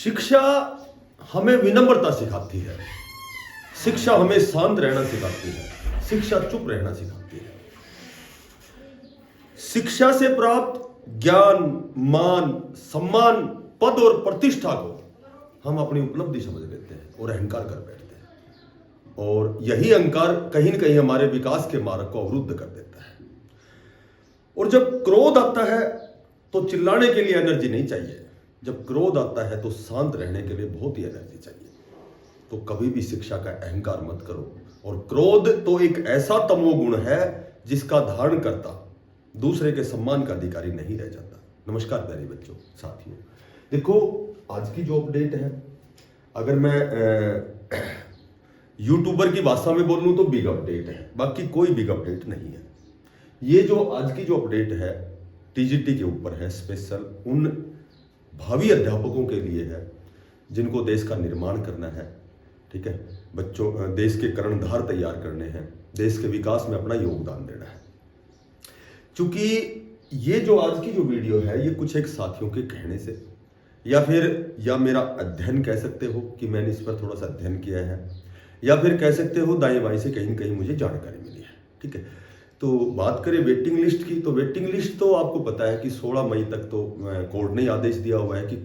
शिक्षा हमें विनम्रता सिखाती है, शिक्षा हमें शांत रहना सिखाती है, शिक्षा चुप रहना सिखाती है। शिक्षा से प्राप्त ज्ञान, मान, सम्मान, पद और प्रतिष्ठा को हम अपनी उपलब्धि समझ लेते हैं और अहंकार कर बैठते हैं, और यही अहंकार कहीं न कहीं हमारे विकास के मार्ग को अवरुद्ध कर देता है। और जब क्रोध आता है तो चिल्लाने के लिए एनर्जी नहीं चाहिए, जब क्रोध आता है तो शांत रहने के लिए बहुत ही एनर्जी चाहिए। तो कभी भी शिक्षा का अहंकार मत करो। और क्रोध तो एक ऐसा तमोगुण है जिसका धारण करता दूसरे के सम्मान का अधिकारी नहीं रह जाता। नमस्कार प्यारे बच्चों, साथियों, देखो आज की जो अपडेट है, अगर मैं यूट्यूबर की भाषा में बोलूं तो बिग अपडेट है, बाकी कोई बिग अपडेट नहीं है। ये जो आज की जो अपडेट है टीजीटी के ऊपर है, स्पेशल उन भावी अध्यापकों के लिए है जिनको देश का निर्माण करना है। ठीक है बच्चों, देश के कर्णधार तैयार करने हैं, देश के विकास में अपना योगदान देना है। चूंकि ये जो आज की जो वीडियो है ये कुछ एक साथियों के कहने से या मेरा अध्ययन कह सकते हो कि मैंने इस पर थोड़ा सा अध्ययन किया है, या फिर कह सकते हो दाएं बाएं से कहीं न कहीं मुझे जानकारी मिली है। ठीक है, तो बात करें वेटिंग लिस्ट की, तो वेटिंग लिस्ट तो आपको पता है कि 16 मई तक तो कोर्ट ने आदेश दिया हुआ है कि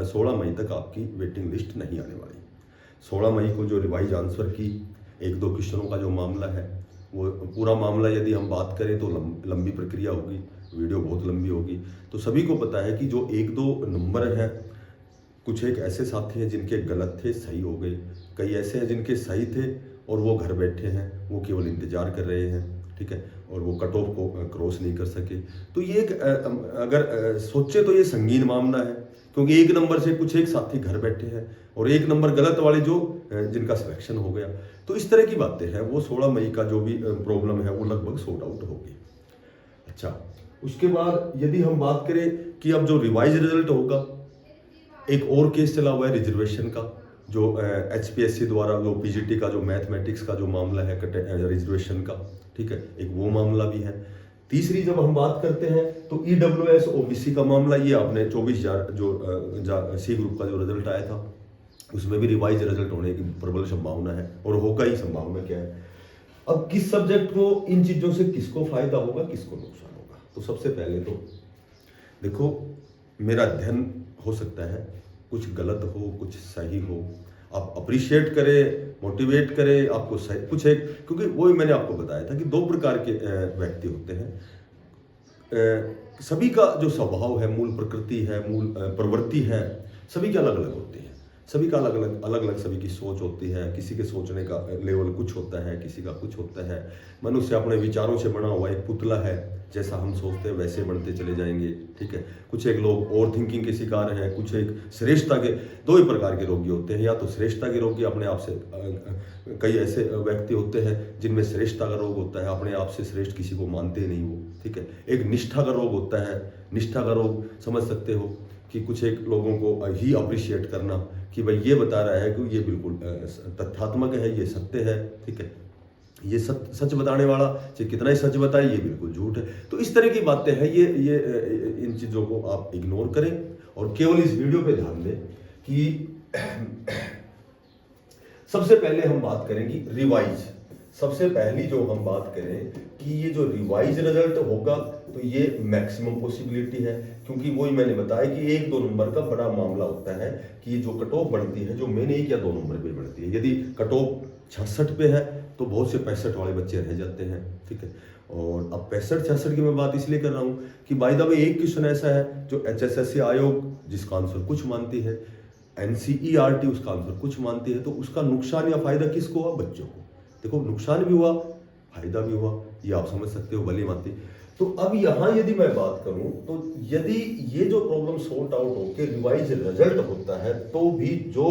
16 मई तक आपकी वेटिंग लिस्ट नहीं आने वाली। 16 मई को जो रिवाइज आंसर की 1-2 क्वेश्चनों का जो मामला है, वो पूरा मामला यदि हम बात करें तो लंबी प्रक्रिया होगी, वीडियो बहुत लंबी होगी। तो सभी को पता है कि जो 1-2 नंबर हैं, कुछ एक ऐसे साथी हैं जिनके गलत थे, सही हो गए, कई ऐसे हैं जिनके सही थे और वो घर बैठे हैं, वो केवल इंतजार कर रहे हैं। ठीक है, और वो कट ऑफ को क्रॉस नहीं कर सके। तो ये एक अगर सोचे तो ये संगीन मामला है, क्योंकि 1 नंबर से कुछ एक साथी घर बैठे हैं और 1 नंबर गलत वाले जो जिनका सिलेक्शन हो गया। तो इस तरह की बातें हैं। वो 16 मई का जो भी प्रॉब्लम है वो लगभग सॉर्ट आउट होगी। अच्छा, उसके बाद यदि हम बात करें कि अब जो रिवाइज रिजल्ट होगा, एक और केस चला हुआ है रिजर्वेशन का, जो HPSC द्वारा जो PGT का जो मैथमेटिक्स का जो मामला है रिजर्वेशन का। ठीक है, एक वो मामला भी है। तीसरी जब हम बात करते हैं तो EWS OBC का मामला, ये आपने 24,000 जो C ग्रुप का जो रिजल्ट आया था उसमें भी रिवाइज रिजल्ट होने की प्रबल संभावना है, और होगा ही। संभावना क्या है, अब किस सब्जेक्ट को, इन चीजों से किसको फायदा होगा, किसको नुकसान होगा। तो सबसे पहले तो देखो, मेरा अध्ययन हो सकता है कुछ गलत हो, कुछ सही हो, आप अप्रिशिएट करें, मोटिवेट करें, आपको सही कुछ एक, क्योंकि वो मैंने आपको बताया था कि 2 प्रकार के व्यक्ति होते हैं। सभी का जो स्वभाव है, मूल प्रकृति है, मूल प्रवृत्ति है, सभी के अलग अलग होती है। सभी का अलग अलग सभी की सोच होती है। किसी के सोचने का लेवल कुछ होता है, किसी का कुछ होता है। मनुष्य अपने विचारों से बना हुआ एक पुतला है, जैसा हम सोचते हैं वैसे बनते चले जाएंगे। ठीक है, कुछ एक लोग ओवर थिंकिंग के शिकार हैं, कुछ एक श्रेष्ठता के, 2 ही प्रकार के रोगी होते हैं। या तो श्रेष्ठता के रोगी अपने आप से, कई ऐसे व्यक्ति होते हैं जिनमें श्रेष्ठता का रोग होता है, अपने आप से श्रेष्ठ किसी को मानते नहीं वो। ठीक है, एक निष्ठा का रोग होता है। निष्ठा का रोग समझ सकते हो कि कुछ एक लोगों को ही अप्रिशिएट करना कि भाई ये बता रहा है कि ये बिल्कुल तथ्यात्मक है, ये सत्य है। ठीक है, ये सच बताने वाला चाहे कितना ही सच बताए, ये बिल्कुल झूठ है। तो इस तरह की बातें हैं। ये इन चीज़ों को आप इग्नोर करें और केवल इस वीडियो पे ध्यान दें कि सबसे पहले हम बात करेंगे रिवाइज। सबसे पहली जो हम बात करें कि ये जो रिवाइज रिजल्ट होगा तो ये मैक्सिमम पॉसिबिलिटी है, क्योंकि वही मैंने बताया कि 1-2 नंबर का बड़ा मामला होता है कि ये जो कट ऑफ बढ़ती है, जो मैंने 1 या 2 नंबर पे बढ़ती है। यदि कट ऑफ 66 पे है तो बहुत से 65 वाले बच्चे रह जाते हैं। ठीक है, और अब 65-66 की मैं बात इसलिए कर रहा हूँ कि बाय द वे एक क्वेश्चन ऐसा है जो HSSC आयोग जिसका आंसर कुछ मानती है, NCERT उसका आंसर कुछ मानती है, तो उसका नुकसान या फायदा किसको हुआ? बच्चों को। देखो, नुकसान भी हुआ, फायदा भी हुआ, ये आप समझ सकते हो भली भांति। तो अब यहाँ यदि मैं बात करूं तो यदि ये जो प्रॉब्लम सॉर्ट आउट होकर रिवाइज रिजल्ट होता है तो भी जो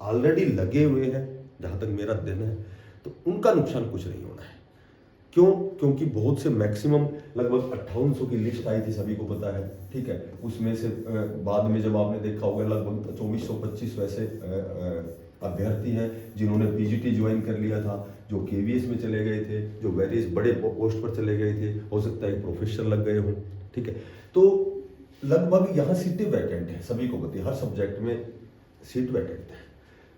ऑलरेडी लगे हुए हैं, जहां तक मेरा अध्ययन है, तो उनका नुकसान कुछ नहीं होना है। क्यों? क्योंकि बहुत से मैक्सिमम लगभग 5800 की लिस्ट आई थी, सभी को पता है। ठीक है, उसमें से बाद में जब आपने देखा होगा लगभग 2425 वैसे अभ्यर्थी हैं जिन्होंने PGT ज्वाइन कर लिया था, जो KVS में चले गए थे, जो वेरियस बड़े पोस्ट पर चले गए थे, हो सकता है प्रोफेसर लग गए हों। ठीक है, तो लगभग यहाँ सीटें वैकेंट है, सभी को पता है। हर सब्जेक्ट में सीट वैकेंट है।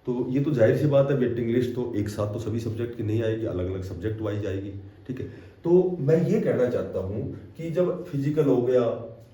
तो ये तो जाहिर सी बात है, वेटिंग लिस्ट तो एक साथ तो सभी सब्जेक्ट की नहीं आएगी, अलग अलग सब्जेक्ट वाइज आएगी, ठीक है। तो मैं ये कहना चाहता हूँ कि जब फिजिकल हो गया,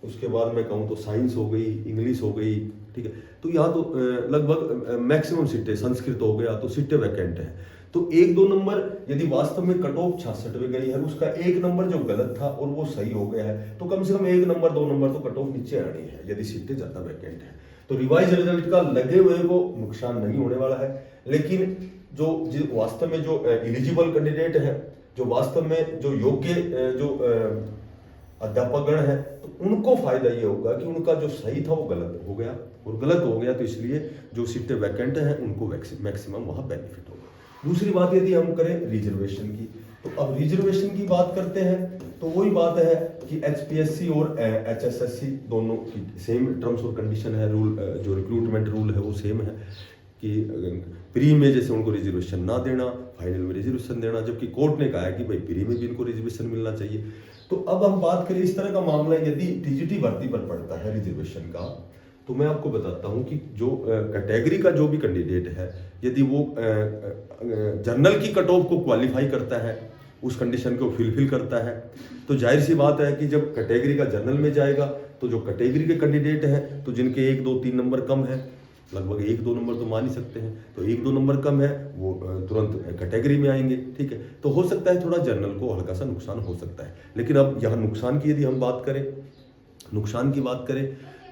उसके बाद मैं कहूँ तो साइंस हो गई, इंग्लिश हो गई, ठीक है, तो यहाँ तो लगभग मैक्सिमम सीटें, संस्कृत हो गया तो सीटें वैकेंट हैं। तो 1-2 नंबर यदि वास्तव में कट ऑफ 66 में गई है, उसका 1 नंबर जो गलत था और वो सही हो गया है, तो कम से कम 1 नंबर 2 नंबर तो कट ऑफ नीचे आनी है यदि सीटें ज्यादा वैकेंट है। तो रिवाइज रिजल्ट का लगे हुए को नुकसान नहीं होने वाला है, लेकिन जो वास्तव में जो एलिजिबल कैंडिडेट है, जो वास्तव में जो योग्य जो अध्यापकगण है, तो उनको फायदा ये होगा कि उनका जो सही था वो गलत हो गया, और गलत हो गया तो इसलिए जो सीटें वैकेंट हैं उनको मैक्सिमम वहाँ बेनिफिट होगा। दूसरी बात यदि हम करें रिजर्वेशन की, तो अब रिजर्वेशन की बात करते हैं तो वही बात है कि एचपीएससी और एचएसएससी दोनों की सेम टर्म्स और कंडीशन है, रूल जो रिक्रूटमेंट रूल है वो सेम है कि प्री में जैसे उनको रिजर्वेशन ना देना, फाइनल में रिजर्वेशन देना, जबकि कोर्ट ने कहा है कि भाई प्री में भी इनको रिजर्वेशन मिलना चाहिए। तो अब हम बात करें इस तरह का मामला यदि टीजीटी भर्ती पर पड़ता है रिजर्वेशन का, तो मैं आपको बताता हूं कि जो कैटेगरी का जो भी कैंडिडेट है, यदि वो जनरल की कट ऑफ को क्वालिफाई करता है, उस कंडीशन को फिलफिल करता है, तो जाहिर सी बात है कि जब कैटेगरी का जनरल में जाएगा तो जो कैटेगरी के कैंडिडेट हैं, तो जिनके 1, 2, 3 नंबर कम है, लगभग 1-2 नंबर तो मान ही सकते हैं, तो 1-2 नंबर कम है वो तुरंत कैटेगरी में आएंगे, ठीक है। तो हो सकता है थोड़ा जनरल को हल्का सा नुकसान हो सकता है, लेकिन अब यहाँ नुकसान की यदि हम बात करें,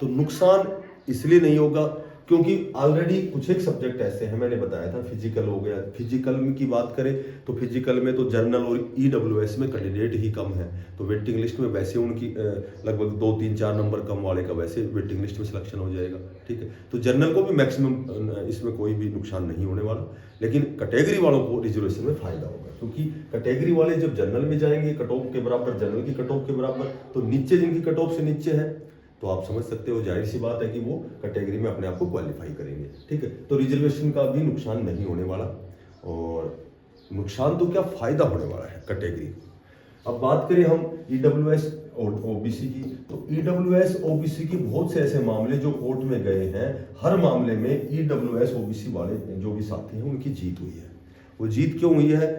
तो नुकसान इसलिए नहीं होगा क्योंकि ऑलरेडी कुछ एक सब्जेक्ट ऐसे हैं, मैंने बताया था फिजिकल हो गया, फिजिकल की बात करें तो फिजिकल में तो जर्नल और ईडब्ल्यूएस में कैंडिडेट ही कम है, तो वेटिंग लिस्ट में वैसे उनकी लगभग 2, 3, 4 नंबर कम वाले का वैसे वेटिंग लिस्ट में सिलेक्शन हो जाएगा, ठीक है। तो जर्नल को भी मैक्सिमम इसमें कोई भी नुकसान नहीं होने वाला, लेकिन कैटेगरी वालों को रिजर्वेशन में फायदा होगा, क्योंकि कैटेगरी वाले जब जनरल में जाएंगे कट ऑफ के बराबर, जनरल की कट ऑफ के बराबर, तो नीचे जिनकी कट ऑफ से नीचे है, तो आप समझ सकते हो जाहिर सी बात है कि वो कैटेगरी में अपने आप को क्वालिफाई करेंगे, ठीक है। तो रिजर्वेशन का भी नुकसान नहीं होने वाला, और नुकसान तो क्या फायदा होने वाला है कैटेगरी। अब बात करें हम ईडब्ल्यूएस और ओबीसी की, तो ईडब्ल्यूएस ओबीसी के बहुत से ऐसे मामले जो कोर्ट में गए हैं, हर मामले में ईडब्ल्यूएस ओबीसी वाले जो भी साथी हैं उनकी जीत हुई है। वो जीत क्यों हुई है?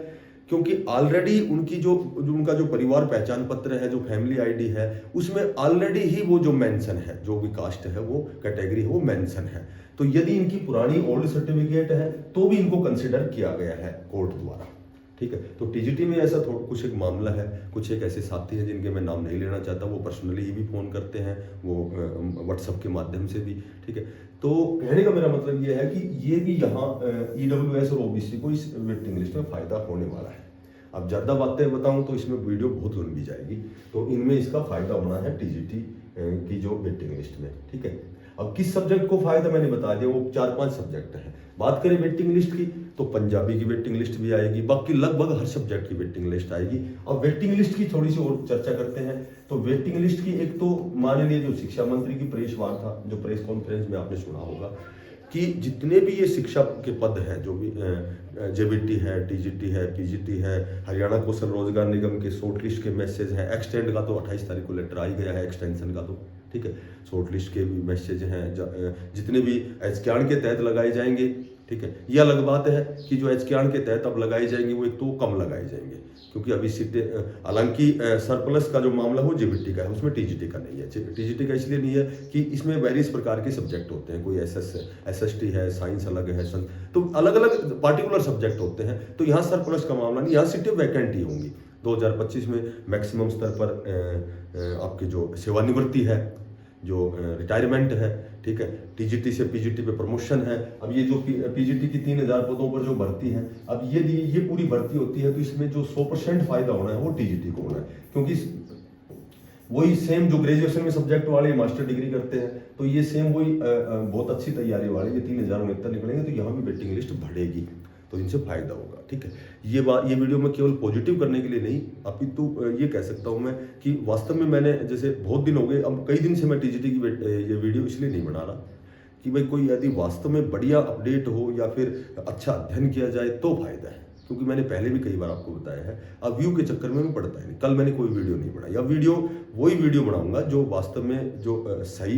क्योंकि ऑलरेडी उनकी जो उनका जो परिवार पहचान पत्र है, जो फैमिली आईडी है, उसमें ऑलरेडी ही वो जो मेंशन है, जो भी कास्ट है, वो कैटेगरी है, वो मेंशन है। तो यदि इनकी पुरानी ओल्ड सर्टिफिकेट है तो भी इनको कंसिडर किया गया है कोर्ट द्वारा, ठीक है। तो टीजीटी में ऐसा थोड़ा कुछ एक मामला है, कुछ एक ऐसे साथी हैं जिनके मैं नाम नहीं लेना चाहता, वो पर्सनली ही भी फ़ोन करते हैं, वो व्हाट्सएप के माध्यम से भी, ठीक है। तो कहने का मेरा मतलब ये है कि ये भी यहाँ ईडब्ल्यूएस और ओबीसी को इस वेटिंग लिस्ट में फ़ायदा होने वाला है। अब ज़्यादा बातें बताऊं तो इसमें वीडियो बहुत लंबी जाएगी, तो इनमें इसका फ़ायदा होना है टीजीटी की जो वेटिंग लिस्ट में, ठीक है। अब किस सब्जेक्ट को फायदा मैंने बता दिया, वो 4-5 सब्जेक्ट हैं। बात करें वेटिंग लिस्ट की तो पंजाबी की वेटिंग लिस्ट भी आएगी, बाकी लगभग हर सब्जेक्ट की वेटिंग लिस्ट आएगी। अब वेटिंग लिस्ट की थोड़ी सी और चर्चा करते हैं। तो वेटिंग लिस्ट की एक तो मान लीजिए जो शिक्षा मंत्री की प्रेस वार्ता, जो प्रेस कॉन्फ्रेंस में आपने सुना होगा कि जितने भी ये शिक्षा के पद हैं, जो भी जेबीटी है, टीजीटी है, पीजीटी है, हरियाणा कौशल रोजगार निगम के शॉर्ट लिस्ट के मैसेज हैं, एक्सटेंड का तो 28 तारीख को लेटर आ ही गया है एक्सटेंशन का, तो ठीक है। शॉर्ट लिस्ट के भी मैसेज हैं, जितने भी एचक्याण के तहत लगाए जाएंगे, ठीक है। यह अलग बात है कि जो एचक्याण के तहत अब लगाए जाएंगे वो एक तो कम लगाए जाएंगे, क्योंकि अभी सीटें, हालांकि सरप्लस का जो मामला हो जेबीटी का है, उसमें टीजीटी का नहीं है। टीजीटी का इसलिए नहीं है कि इसमें वेरियस प्रकार के सब्जेक्ट होते हैं, कोई एसएसटी है, साइंस अलग है, तो अलग अलग पार्टिकुलर सब्जेक्ट होते हैं। तो यहाँ सरप्लस का मामला नहीं, यहाँ सीटें वैकेंट ही होंगी। 2025 में मैक्सिमम स्तर पर आपकी जो सेवानिवृत्ति है, जो रिटायरमेंट है, ठीक है, टीजीटी से पीजीटी पे प्रमोशन है। अब ये जो पीजीटी की 3000 पदों पर जो भर्ती है, अब ये पूरी भर्ती होती है, तो इसमें जो 100% फायदा होना है वो टीजीटी को होना है, क्योंकि वही सेम जो ग्रेजुएशन में सब्जेक्ट वाले मास्टर डिग्री करते हैं, तो ये सेम वही बहुत अच्छी तैयारी वाले ये 3069 निकलेंगे, तो यहाँ भी वेटिंग लिस्ट बढ़ेगी, तो इनसे फायदा होगा, ठीक है। ये वीडियो मैं केवल पॉजिटिव करने के लिए नहीं, अपितु ये कह सकता हूँ मैं कि वास्तव में मैंने जैसे बहुत दिन हो गए, अब कई दिन से मैं टीजीटी की ये वीडियो इसलिए नहीं बना रहा कि भाई कोई यदि वास्तव में बढ़िया अपडेट हो या फिर अच्छा अध्ययन किया जाए तो फायदा है, क्योंकि मैंने पहले भी कई बार आपको बताया है, अब व्यू के चक्कर में मैं पड़ता है नहीं। कल मैंने कोई वीडियो नहीं बनाई, अब वही वीडियो बनाऊंगा जो वास्तव में जो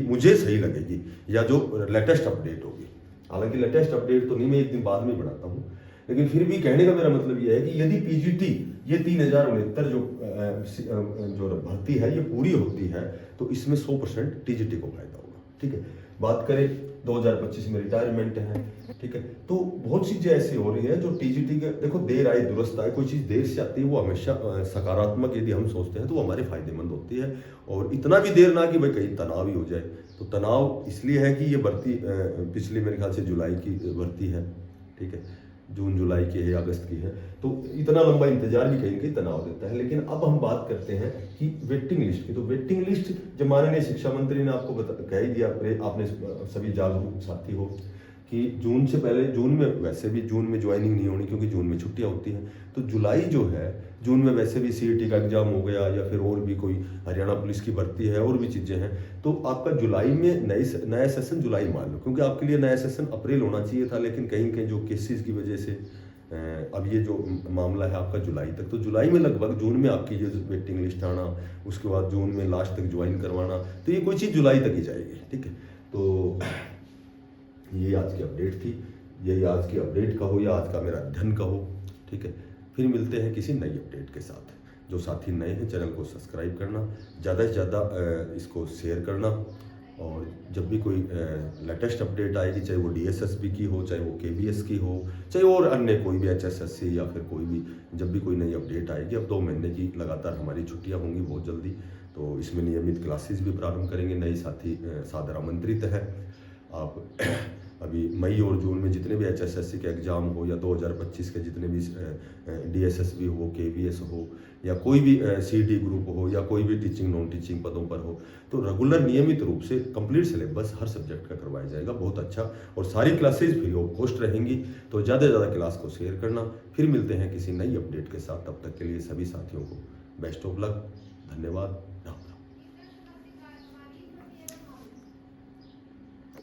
मुझे सही लगेगी या जो लेटेस्ट अपडेट होगी। हालांकि लेटेस्ट अपडेट तो नहीं, मैं एक दिन बाद में बनाता हूँ, लेकिन फिर भी कहने का मेरा मतलब यह है कि यदि पीजीटी ये 3069 जो भर्ती है ये पूरी होती है तो इसमें 100% टीजीटी को फायदा होगा। ठीक है, बात करें 2025 में रिटायरमेंट है, ठीक है, तो बहुत चीजें ऐसी हो रही है जो टीजीटी के, देखो देर आए दुरुस्त आए, कोई चीज देर से आती है वो हमेशा सकारात्मक यदि हम सोचते हैं तो वो हमारे फायदेमंद होती है, और इतना भी देर ना कि भाई कहीं तनाव ही हो जाए। तो तनाव इसलिए है कि ये भर्ती पिछले मेरे ख्याल से जुलाई की भर्ती है, ठीक है, जून जुलाई की है या अगस्त की है, तो इतना लंबा इंतजार भी कहीं कहीं तनाव देता है। लेकिन अब हम बात करते हैं कि वेटिंग लिस्ट की, तो वेटिंग लिस्ट जब माननीय शिक्षा मंत्री ने आपको कह ही दिया, आपने सभी जागरूक साथी हो कि जून से पहले, जून में वैसे भी जून में ज्वाइनिंग नहीं होनी क्योंकि जून में छुट्टियां होती हैं, तो जुलाई जो है, जून में वैसे भी सीईटी का एग्जाम हो गया या फिर और भी कोई हरियाणा पुलिस की भर्ती है और भी चीज़ें हैं, तो आपका जुलाई में नया सेशन जुलाई मान लो, क्योंकि आपके लिए नया सेशन अप्रैल होना चाहिए था, लेकिन कहीं कहीं जो केसेस की वजह से अब ये जो मामला है आपका जुलाई तक, तो जुलाई में लगभग जून में आपकी ये वेटिंग लिस्ट आना, उसके बाद जून में लास्ट तक ज्वाइन करवाना, तो ये कोई चीज़ जुलाई तक ही जाएगी। ठीक है, तो ये आज की अपडेट थी, यही आज की अपडेट का हो या आज का मेरा अध्ययन का हो। ठीक है, फिर मिलते हैं किसी नई अपडेट के साथ। जो साथी नए हैं चैनल को सब्सक्राइब करना, ज़्यादा से ज़्यादा इसको शेयर करना, और जब भी कोई लेटेस्ट अपडेट आएगी, चाहे वो डीएसएसबी की हो, चाहे वो केबीएस की हो, चाहे और अन्य कोई भी एचएसएससी या फिर कोई भी, जब भी कोई नई अपडेट आएगी, अब 2 महीने की लगातार हमारी छुट्टियां होंगी बहुत जल्दी, तो इसमें नियमित क्लासेस भी प्रारंभ करेंगे। नए साथी सादर आमंत्रित है। आप अभी मई और जून में जितने भी एचएसएससी के एग्ज़ाम हो या 2025 के जितने भी डीएसएसबी हो, केबीएस हो या कोई भी सीडी ग्रुप हो या कोई भी टीचिंग नॉन टीचिंग पदों पर हो, तो रेगुलर नियमित रूप से कंप्लीट सिलेबस हर सब्जेक्ट का करवाया जाएगा, बहुत अच्छा, और सारी क्लासेज फ्री ऑफ कॉस्ट रहेंगी। तो ज़्यादा से ज़्यादा क्लास को शेयर करना। फिर मिलते हैं किसी नई अपडेट के साथ, तब तक के लिए सभी साथियों को बेस्ट ऑफ लक, धन्यवाद।